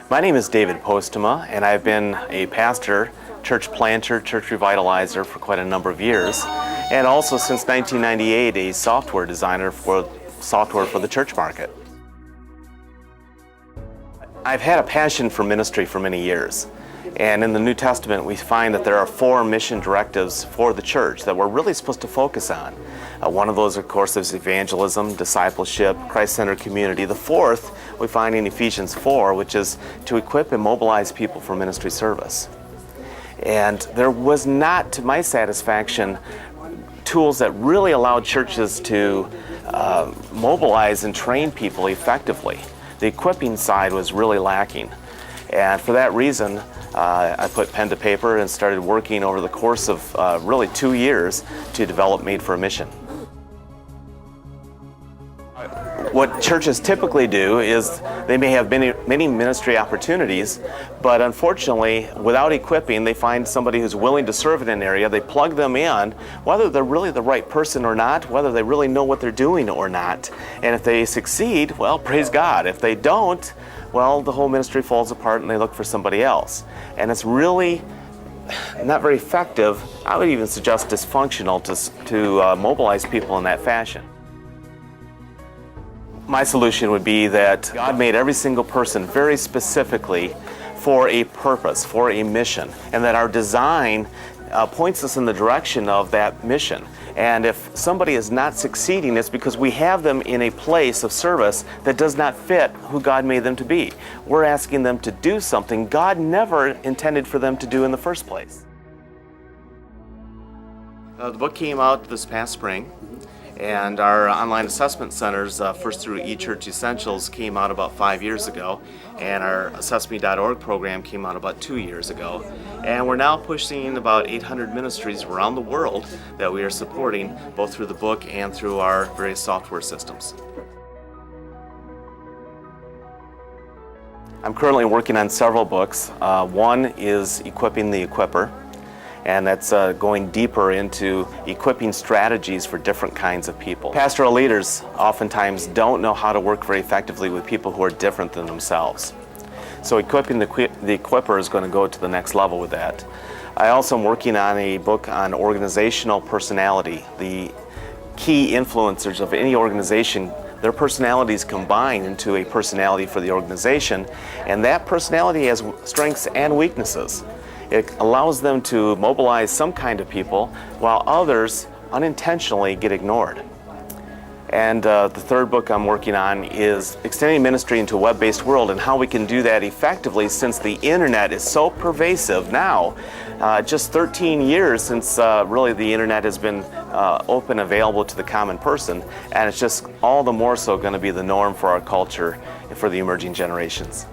My name is David Posthuma, and I've been a pastor, church planter, church revitalizer for quite a number of years, and also since 1998 a software designer for software for the church market. I've had a passion for ministry for many years, and in the New Testament we find that there are 4 mission directives for the church that we're really supposed to focus on. One of those, of course, is evangelism, discipleship, Christ-centered community. The 4th we find in Ephesians 4, which is to equip and mobilize people for ministry service. And there was not, to my satisfaction, tools that really allowed churches to mobilize and train people effectively. The equipping side was really lacking. And for that reason, I put pen to paper and started working over the course of really 2 years to develop Made for a Mission. What churches typically do is they may have many ministry opportunities, but unfortunately, without equipping, they find somebody who's willing to serve in an area, they plug them in, whether they're really the right person or not, whether they really know what they're doing or not. And if they succeed, well, praise God. If they don't, well, the whole ministry falls apart and they look for somebody else. And it's really not very effective. I would even suggest dysfunctional to mobilize people in that fashion. My solution would be that God made every single person very specifically for a purpose, for a mission, and that our design points us in the direction of that mission. And if somebody is not succeeding, it's because we have them in a place of service that does not fit who God made them to be. We're asking them to do something God never intended for them to do in the first place. The book came out this past spring. And our online assessment centers, First Through eChurch Essentials, came out about 5 years ago, and our AssessMe.org program came out about 2 years ago. And we're now pushing about 800 ministries around the world that we are supporting, both through the book and through our various software systems. I'm currently working on several books. One is Equipping the Equipper, and that's going deeper into equipping strategies for different kinds of people. Pastoral leaders oftentimes don't know how to work very effectively with people who are different than themselves. So Equipping the Equipper is going to go to the next level with that. I also am working on a book on organizational personality. The key influencers of any organization, their personalities combine into a personality for the organization, and that personality has strengths and weaknesses. It allows them to mobilize some kind of people while others unintentionally get ignored. And the third book I'm working on is Extending Ministry into a Web-Based World, and how we can do that effectively since the internet is so pervasive now. Just 13 years since really the internet has been open, available to the common person, and it's just all the more so going to be the norm for our culture and for the emerging generations.